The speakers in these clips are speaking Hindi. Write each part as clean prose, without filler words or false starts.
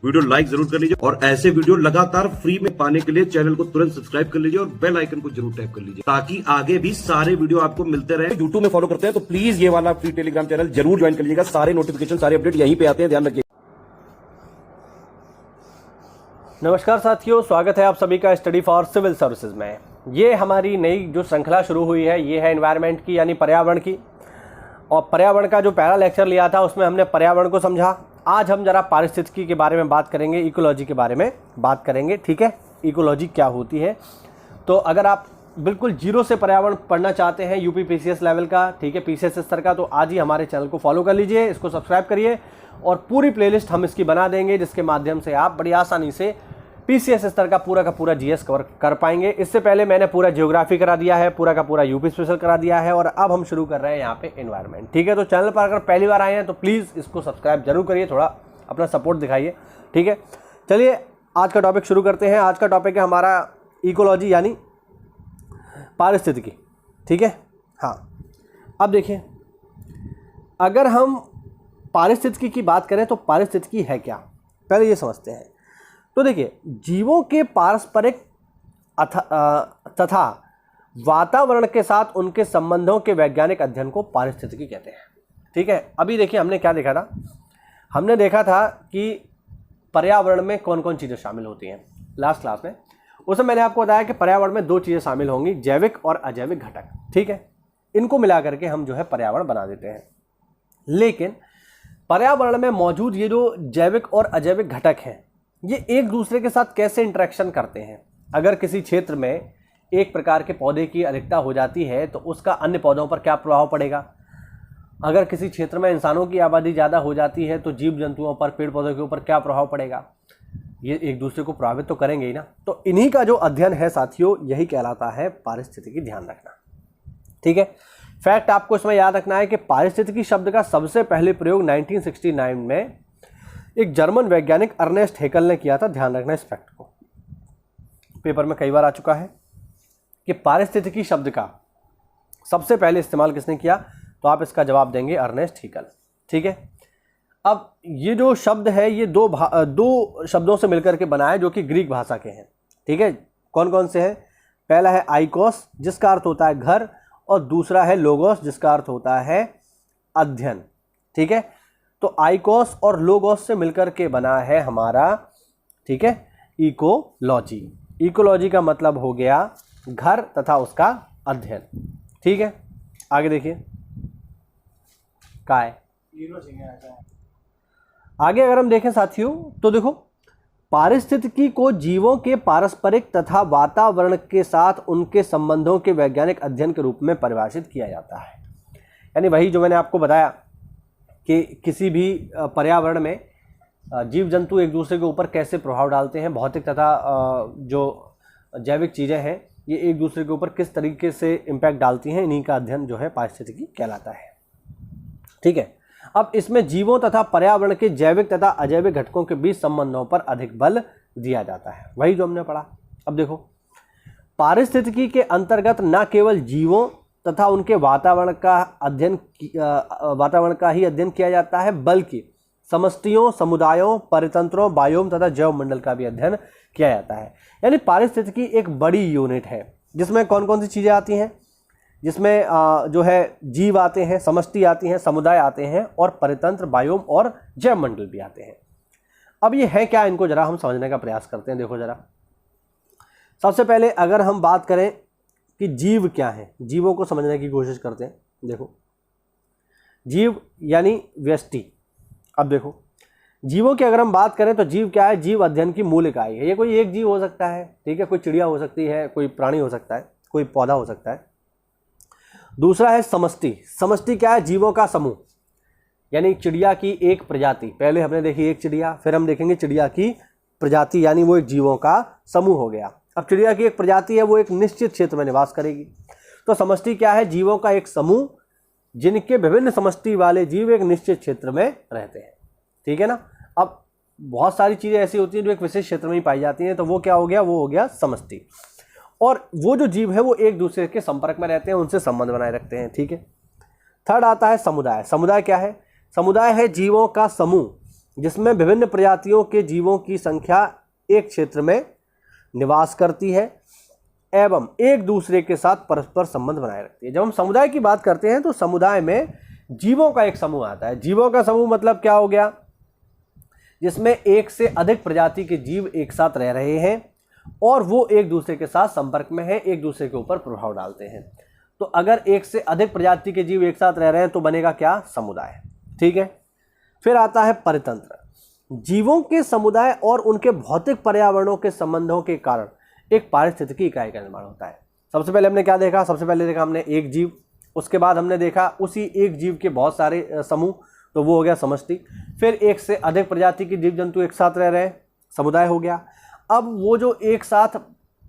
वीडियो लाइक जरूर कर लीजिए और ऐसे वीडियो लगातार फ्री में पाने के लिए चैनल को तुरंत सब्सक्राइब कर लीजिए और बेल आइकन को जरूर टैप कर लीजिए ताकि आगे भी सारे वीडियो आपको मिलते रहे। यूट्यूब में फॉलो करते हैं तो प्लीज ये वाला फ्री टेलीग्राम चैनल जरूर ज्वाइन कर लीजिएगा। सारे नोटिफिकेशन सारे अपडेट यहीं पे आते हैं, ध्यान रखिए। नमस्कार साथियों, स्वागत है आप सभी का स्टडी फॉर सिविल सर्विसेज में। ये हमारी नई जो श्रृंखला शुरू हुई है ये है एनवायरनमेंट की यानी पर्यावरण की। और पर्यावरण का जो पहला लेक्चर लिया था उसमें हमने पर्यावरण को समझा। आज हम जरा पारिस्थितिकी के बारे में बात करेंगे, इकोलॉजी के बारे में बात करेंगे। ठीक है, इकोलॉजी क्या होती है। तो अगर आप बिल्कुल जीरो से पर्यावरण पढ़ना चाहते हैं यूपी पीसीएस लेवल का, ठीक है, पीसीएस स्तर का, तो आज ही हमारे चैनल को फॉलो कर लीजिए, इसको सब्सक्राइब करिए और पूरी प्लेलिस्ट हम इसकी बना देंगे जिसके माध्यम से आप बड़ी आसानी से पीसीएस स्तर का पूरा जीएस कवर कर पाएंगे। इससे पहले मैंने पूरा ज्योग्राफी करा दिया है, पूरा का पूरा यूपी स्पेशल करा दिया है और अब हम शुरू कर रहे हैं यहाँ पे एनवायरनमेंट। ठीक है, तो चैनल पर अगर पहली बार आए हैं तो प्लीज़ इसको सब्सक्राइब जरूर करिए, थोड़ा अपना सपोर्ट दिखाइए। ठीक है, चलिए आज का टॉपिक शुरू करते हैं। आज का टॉपिक है हमारा इकोलॉजी यानी पारिस्थितिकी। ठीक है, हाँ, अब देखिए, अगर हम पारिस्थितिकी की बात करें तो पारिस्थितिकी है क्या, पहले ये समझते हैं। तो देखिए, जीवों के पारस्परिक तथा वातावरण के साथ उनके संबंधों के वैज्ञानिक अध्ययन को पारिस्थितिकी कहते हैं। ठीक है, अभी देखिए हमने क्या देखा था, हमने देखा था कि पर्यावरण में कौन कौन चीज़ें शामिल होती हैं लास्ट क्लास में। उसमें मैंने आपको बताया कि पर्यावरण में दो चीज़ें शामिल होंगी, जैविक और अजैविक घटक। ठीक है, इनको मिला करके हम जो है पर्यावरण बना देते हैं। लेकिन पर्यावरण में मौजूद ये जो जैविक और अजैविक घटक हैं ये एक दूसरे के साथ कैसे इंटरेक्शन करते हैं। अगर किसी क्षेत्र में एक प्रकार के पौधे की अधिकता हो जाती है तो उसका अन्य पौधों पर क्या प्रभाव पड़ेगा। अगर किसी क्षेत्र में इंसानों की आबादी ज़्यादा हो जाती है तो जीव जंतुओं पर, पेड़ पौधों के ऊपर क्या प्रभाव पड़ेगा। ये एक दूसरे को प्रभावित तो करेंगे ही ना। तो इन्हीं का जो अध्ययन है साथियों, यही कहलाता है पारिस्थितिकी। ध्यान रखना, ठीक है। फैक्ट आपको इसमें याद रखना है कि पारिस्थितिकी शब्द का सबसे पहले प्रयोग 1969 में एक जर्मन वैज्ञानिक अर्नेस्ट हेकल ने किया था। ध्यान रखना इस फैक्ट को, पेपर में कई बार आ चुका है कि पारिस्थितिकी शब्द का सबसे पहले इस्तेमाल किसने किया, तो आप इसका जवाब देंगे अर्नेस्ट हेकल। ठीक है, अब ये जो शब्द है ये दो शब्दों से मिलकर के बना है जो कि ग्रीक भाषा के हैं। ठीक है, कौन कौन से हैं, पहला है आइकोस जिसका अर्थ होता है घर और दूसरा है लोगोस जिसका अर्थ होता है अध्ययन। ठीक है, तो आइकोस और लोगोस से मिलकर के बना है हमारा, ठीक है, इकोलॉजी। इकोलॉजी का मतलब हो गया घर तथा उसका अध्ययन। ठीक है, आगे देखिए काय आगे अगर हम देखें साथियों तो देखो, पारिस्थितिकी को जीवों के पारस्परिक तथा वातावरण के साथ उनके संबंधों के वैज्ञानिक अध्ययन के रूप में परिभाषित किया जाता है। यानी वही जो मैंने आपको बताया कि किसी भी पर्यावरण में जीव जंतु एक दूसरे के ऊपर कैसे प्रभाव डालते हैं, भौतिक तथा जो जैविक चीज़ें हैं ये एक दूसरे के ऊपर किस तरीके से इम्पैक्ट डालती हैं, इन्हीं का अध्ययन जो है पारिस्थितिकी कहलाता है। ठीक है, अब इसमें जीवों तथा पर्यावरण के जैविक तथा अजैविक घटकों के बीच संबंधों पर अधिक बल दिया जाता है, वही जो हमने पढ़ा। अब देखो, पारिस्थितिकी के अंतर्गत न केवल जीवों तथा उनके वातावरण का ही अध्ययन किया जाता है बल्कि समष्टियों, समुदायों, परितंत्रों, बायोम तथा जैव मंडल का भी अध्ययन किया जाता है। यानी पारिस्थितिकी एक बड़ी यूनिट है जिसमें कौन कौन सी चीज़ें आती हैं, जिसमें जो है जीव आते हैं, समष्टि आती हैं, समुदाय आते हैं और परितंत्र, बायोम और जैव मंडल भी आते हैं। अब ये है क्या, इनको जरा हम समझने का प्रयास करते हैं। देखो जरा, सबसे पहले अगर हम बात करें कि जीव क्या है, जीवों को समझने की कोशिश करते हैं। देखो, जीव यानी व्यष्टि। अब देखो, जीवों की अगर हम बात करें तो जीव क्या है, जीव अध्ययन की मूल इकाई है। ये कोई एक जीव हो सकता है, ठीक है, कोई चिड़िया हो सकती है, कोई प्राणी हो सकता है, कोई पौधा हो सकता है। दूसरा है समष्टि। समष्टि क्या है, जीवों का समूह, यानी चिड़िया की एक प्रजाति। पहले हमने देखी एक चिड़िया, फिर हम देखेंगे चिड़िया की प्रजाति, यानी वो एक जीवों का समूह हो गया। अब चिड़िया की एक प्रजाति है, वो एक निश्चित क्षेत्र में निवास करेगी। तो समष्टि क्या है, जीवों का एक समूह जिनके विभिन्न समष्टि वाले जीव एक निश्चित क्षेत्र में रहते हैं। ठीक है ना। अब बहुत सारी चीज़ें ऐसी होती हैं जो एक विशेष क्षेत्र में ही पाई जाती हैं, तो वो क्या हो गया, वो हो गया समष्टि। और वो जो जीव है वो एक दूसरे के संपर्क में रहते हैं, उनसे संबंध बनाए रखते हैं। ठीक है। थर्ड आता है समुदाय। समुदाय क्या है, समुदाय है जीवों का समूह जिसमें विभिन्न प्रजातियों के जीवों की संख्या एक क्षेत्र में निवास करती है एवं एक दूसरे के साथ परस्पर संबंध बनाए रखती है। जब हम समुदाय की बात करते हैं तो समुदाय में जीवों का एक समूह आता है। जीवों का समूह मतलब क्या हो गया, जिसमें एक से अधिक प्रजाति के जीव एक साथ रह रहे हैं और वो एक दूसरे के साथ संपर्क में है, एक दूसरे के ऊपर प्रभाव डालते हैं। तो अगर एक से अधिक प्रजाति के जीव एक साथ रह रहे हैं तो बनेगा क्या, समुदाय। ठीक है। फिर आता है परितंत्र। जीवों के समुदाय और उनके भौतिक पर्यावरणों के संबंधों के कारण एक पारिस्थितिकी इकाई का निर्माण होता है। सबसे पहले हमने क्या देखा, सबसे पहले देखा हमने एक जीव, उसके बाद हमने देखा उसी एक जीव के बहुत सारे समूह, तो वो हो गया समष्टि। फिर एक से अधिक प्रजाति के जीव जंतु एक साथ रह रहे हैं, समुदाय हो गया। अब वो जो एक साथ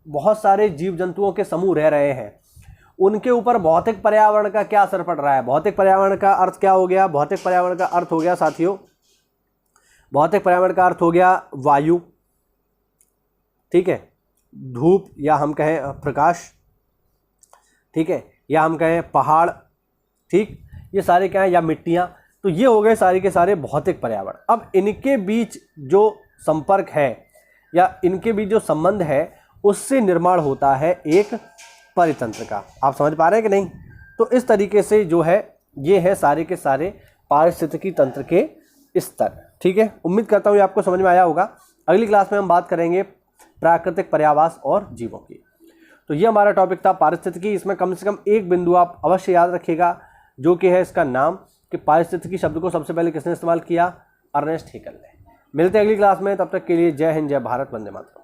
बहुत सारे जीव जंतुओं के समूह रह रहे हैं उनके ऊपर भौतिक पर्यावरण का क्या असर पड़ रहा है। भौतिक पर्यावरण का अर्थ क्या हो गया, भौतिक पर्यावरण का अर्थ हो गया साथियों, भौतिक पर्यावरण का अर्थ हो गया वायु, ठीक है, धूप या हम कहें प्रकाश, ठीक है, या हम कहें पहाड़, ठीक, ये सारे क्या हैं, या मिट्टियाँ। तो ये हो गए सारे के सारे भौतिक पर्यावरण। अब इनके बीच जो संपर्क है या इनके बीच जो संबंध है उससे निर्माण होता है एक परितंत्र का। आप समझ पा रहे हैं कि नहीं। तो इस तरीके से जो है ये है सारे के सारे पारिस्थितिकी तंत्र के स्तर। ठीक है, उम्मीद करता हूँ ये आपको समझ में आया होगा। अगली क्लास में हम बात करेंगे प्राकृतिक पर्यावास और जीवों की। तो ये हमारा टॉपिक था पारिस्थितिकी। इसमें कम से कम एक बिंदु आप अवश्य याद रखिएगा, जो कि है इसका नाम, कि पारिस्थितिकी शब्द को सबसे पहले किसने इस्तेमाल किया, अर्नेस्ट हेकल ने। मिलते हैं अगली क्लास में, तब तक के लिए जय हिंद, जय भारत, वंदे मातरम।